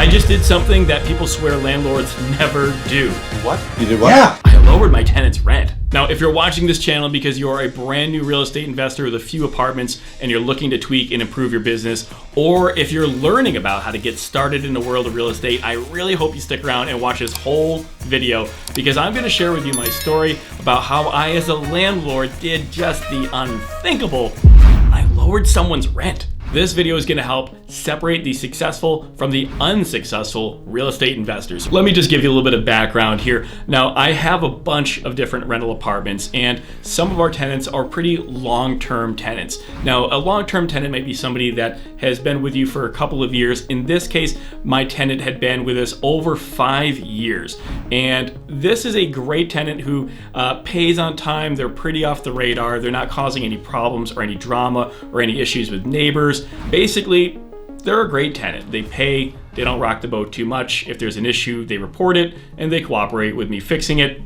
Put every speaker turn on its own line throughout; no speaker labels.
I just did something that people swear landlords never do.
What? You did what?
Yeah.
I lowered my tenant's rent. Now, if you're watching this channel because you're a brand new real estate investor with a few apartments and you're looking to tweak and improve your business, or if you're learning about how to get started in the world of real estate, I really hope you stick around and watch this whole video because I'm going to share with you my story about how I, as a landlord, did just the unthinkable. I lowered someone's rent. This video is going to help separate the successful from the unsuccessful real estate investors. Let me just give you a little bit of background here. Now, I have a bunch of different rental apartments, and some of our tenants are pretty long-term tenants. Now, a long-term tenant might be somebody that has been with you for a couple of years. In this case, my tenant had been with us over 5 years. And this is a great tenant who pays on time. They're pretty off the radar. They're not causing any problems or any drama or any issues with neighbors. Basically, they're a great tenant. They pay, they don't rock the boat too much. If there's an issue, they report it, and they cooperate with me fixing it.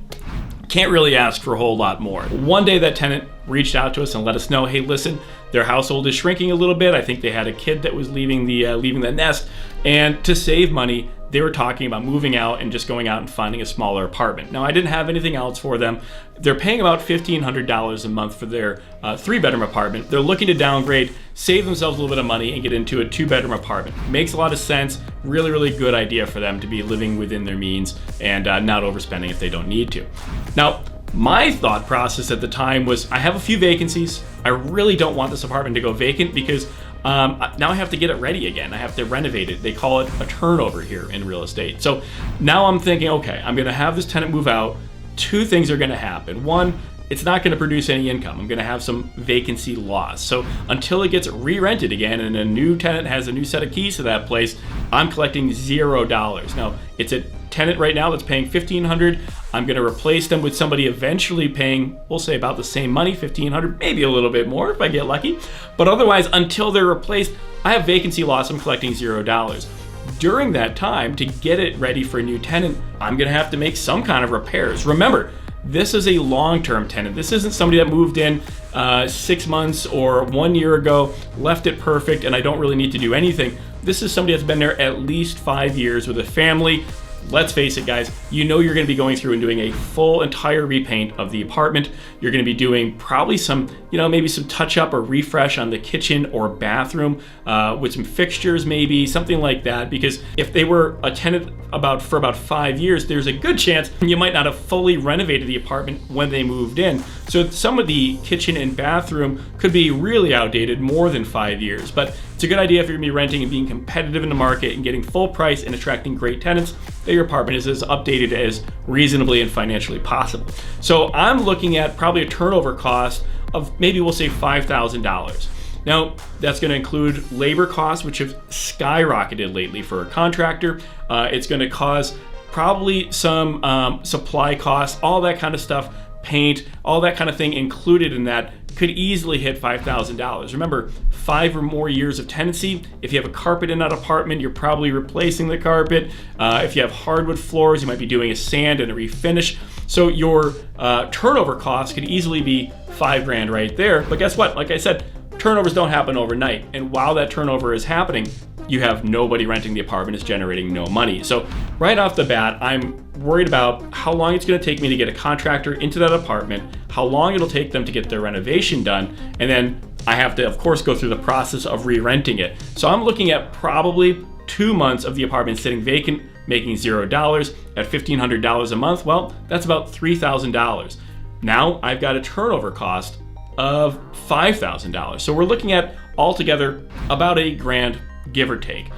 Can't really ask for a whole lot more. One day that tenant reached out to us and let us know, hey, listen, their household is shrinking a little bit. I think they had a kid that was leaving the nest, and to save money, they were talking about moving out and just going out and finding a smaller apartment. Now, I didn't have anything else for them. They're paying about $1,500 a month for their 3-bedroom apartment. They're looking to downgrade, save themselves a little bit of money, and get into a 2-bedroom apartment. Makes a lot of sense. Really, really good idea for them to be living within their means and not overspending if they don't need to. Now, my thought process at the time was I have a few vacancies. I really don't want this apartment to go vacant because now I have to get it ready again. I have to renovate it. They call it a turnover here in real estate. So now I'm thinking, okay, I'm going to have this tenant move out. 2 things are going to happen. One, it's not going to produce any income. I'm going to have some vacancy loss. So until it gets re-rented again and a new tenant has a new set of keys to that place, I'm collecting $0. Now, it's a tenant right now that's paying $1,500. I'm going to replace them with somebody eventually paying, we'll say about the same money, $1,500, maybe a little bit more if I get lucky. But otherwise, until they're replaced, I have vacancy loss. I'm collecting $0. During that time, to get it ready for a new tenant, I'm going to have to make some kind of repairs. Remember, this is a long-term tenant. This isn't somebody that moved in 6 months or 1 year ago, left it perfect, and I don't really need to do anything. This is somebody that's been there at least 5 years with a family. Let's face it, guys, you know you're going to be going through and doing a full entire repaint of the apartment. You're going to be doing probably some, maybe some touch up or refresh on the kitchen or bathroom with some fixtures, maybe something like that. Because if they were a tenant for about 5 years, there's a good chance you might not have fully renovated the apartment when they moved in. So some of the kitchen and bathroom could be really outdated, more than 5 years. But it's a good idea if you're going to be renting and being competitive in the market and getting full price and attracting great tenants, that your apartment is as updated as reasonably and financially possible. So I'm looking at probably a turnover cost of maybe we'll say $5,000. Now, that's going to include labor costs, which have skyrocketed lately for a contractor. It's going to cause probably some supply costs, all that kind of stuff, paint, all that kind of thing included in that could easily hit $5,000. Remember, 5 or more years of tenancy. If you have a carpet in that apartment, you're probably replacing the carpet. If you have hardwood floors, you might be doing a sand and a refinish. So your turnover cost could easily be $5,000 right there. But guess what? Like I said, turnovers don't happen overnight. And while that turnover is happening, you have nobody renting the apartment. It's generating no money. So right off the bat, I'm worried about how long it's going to take me to get a contractor into that apartment, how long it'll take them to get their renovation done, and then I have to, of course, go through the process of re-renting it. So I'm looking at probably 2 months of the apartment sitting vacant, making $0 at $1,500 a month. Well, that's about $3,000. Now I've got a turnover cost of $5,000. So we're looking at altogether about $8,000, give or take,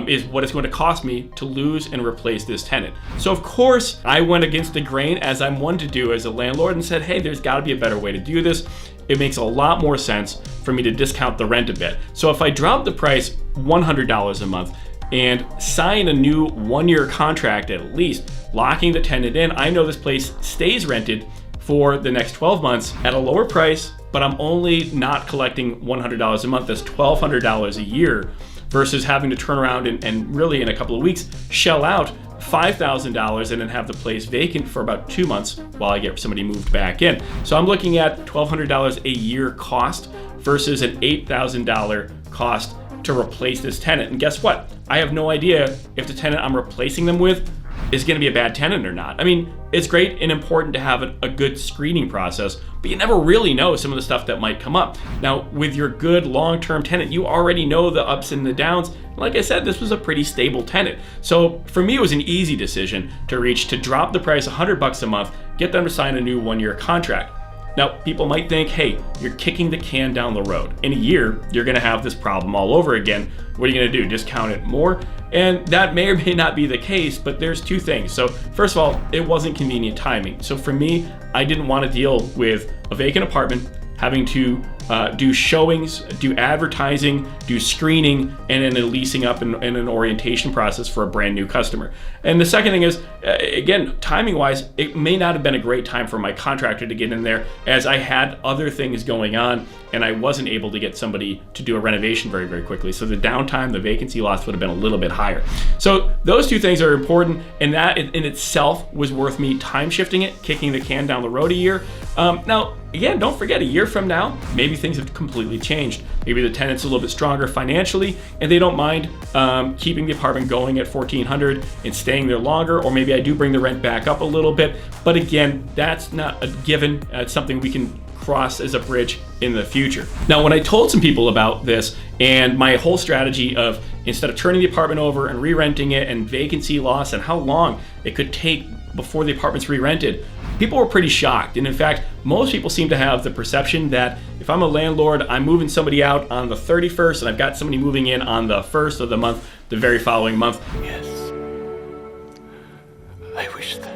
is what it's going to cost me to lose and replace this tenant. So of course I went against the grain, as I'm one to do as a landlord, and said, hey, there's got to be a better way to do this. It makes a lot more sense for me to discount the rent a bit. So if I drop the price $100 a month and sign a new 1-year contract at least, locking the tenant in, I know this place stays rented for the next 12 months at a lower price, but I'm only not collecting $100 a month. That's $1,200 a year versus having to turn around and really in a couple of weeks shell out $5,000 and then have the place vacant for about 2 months while I get somebody moved back in. So I'm looking at $1,200 a year cost versus an $8,000 cost to replace this tenant. And guess what? I have no idea if the tenant I'm replacing them with is going to be a bad tenant or not. I mean, it's great and important to have a good screening process, but you never really know some of the stuff that might come up. Now, with your good long-term tenant, you already know the ups and the downs. Like I said, this was a pretty stable tenant. So for me, it was an easy decision to drop the price $100 a month, get them to sign a new 1-year contract. Now, people might think, hey, you're kicking the can down the road. In a year, you're gonna have this problem all over again. What are you gonna do, discount it more? And that may or may not be the case, but there's two things. So first of all, it wasn't convenient timing. So for me, I didn't wanna deal with a vacant apartment, having to do showings, do advertising, do screening, and then a leasing up and an orientation process for a brand new customer. And the second thing is, again, timing wise, it may not have been a great time for my contractor to get in there, as I had other things going on and I wasn't able to get somebody to do a renovation very, very quickly. So the downtime, the vacancy loss would have been a little bit higher. So those two things are important, and that in itself was worth me time shifting it, kicking the can down the road a year. Now, again, don't forget, a year from now, maybe things have completely changed. Maybe the tenant's a little bit stronger financially and they don't mind keeping the apartment going at $1,400 and staying there longer, or maybe I do bring the rent back up a little bit. But again, that's not a given. It's something we can cross as a bridge in the future. Now, when I told some people about this and my whole strategy of instead of turning the apartment over and re-renting it and vacancy loss and how long it could take before the apartment's re-rented, people were pretty shocked. And in fact, most people seem to have the perception that if I'm a landlord, I'm moving somebody out on the 31st and I've got somebody moving in on the 1st of the month, the very following month.
Yes, I wish that.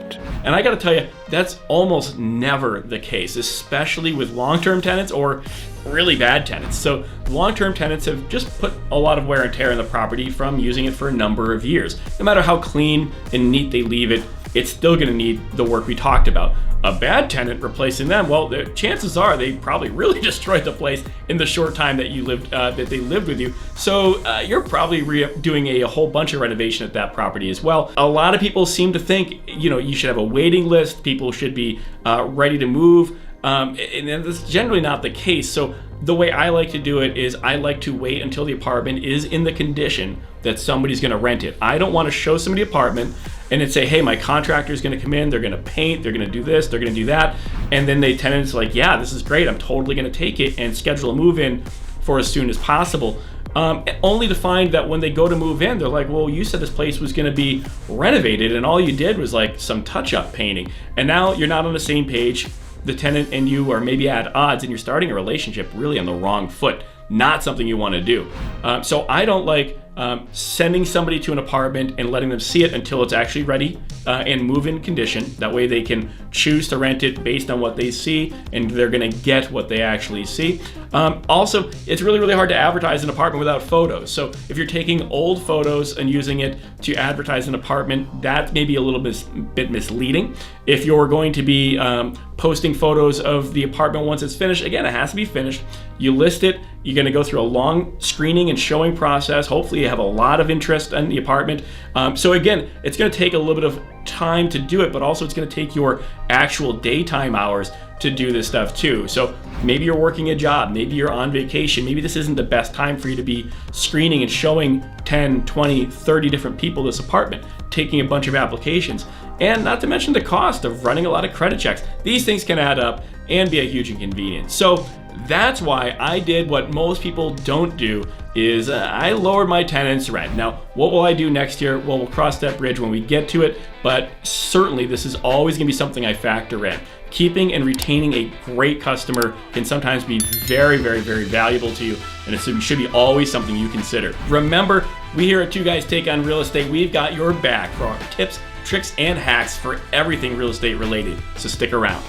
And I gotta tell you, that's almost never the case, especially with long-term tenants or really bad tenants. So long-term tenants have just put a lot of wear and tear in the property from using it for a number of years. No matter how clean and neat they leave it, it's still gonna need the work we talked about. A bad tenant replacing them, well, the chances are they probably really destroyed the place in the short time that they lived with you. So you're probably doing a whole bunch of renovation at that property as well. A lot of people seem to think, you should have a waiting list. People should be ready to move. And that's generally not the case. So the way I like to do it is I like to wait until the apartment is in the condition that somebody's gonna rent it. I don't wanna show somebody an apartment and then say, hey, my contractor's gonna come in, they're gonna paint, they're gonna do this, they're gonna do that. And then the tenant's like, yeah, this is great, I'm totally gonna take it, and schedule a move-in for as soon as possible. Only to find that when they go to move in, they're like, well, you said this place was gonna be renovated and all you did was like some touch-up painting. And now you're not on the same page. The tenant and you are maybe at odds and you're starting a relationship really on the wrong foot. Not something you want to do. So I don't like sending somebody to an apartment and letting them see it until it's actually ready and move-in condition. That way they can choose to rent it based on what they see, and they're gonna get what they actually see. Also, it's really, really hard to advertise an apartment without photos. So if you're taking old photos and using it to advertise an apartment, that may be a little bit misleading. If you're going to be posting photos of the apartment once it's finished, again, it has to be finished. You list it, you're gonna go through a long screening and showing process. Hopefully you have a lot of interest in the apartment. So again, it's gonna take a little bit of time to do it, but also it's gonna take your actual daytime hours to do this stuff too. So maybe you're working a job, maybe you're on vacation, maybe this isn't the best time for you to be screening and showing 10, 20, 30 different people this apartment, taking a bunch of applications. And not to mention the cost of running a lot of credit checks. These things can add up and be a huge inconvenience. So that's why I did what most people don't do, is I lowered my tenants' rent. Now, what will I do next year? Well, we'll cross that bridge when we get to it, but certainly this is always gonna be something I factor in. Keeping and retaining a great customer can sometimes be very, very, very valuable to you, and it should be always something you consider. Remember, we here at Two Guys Take on Real Estate, we've got your back for our tips, tricks, and hacks for everything real estate related, so stick around.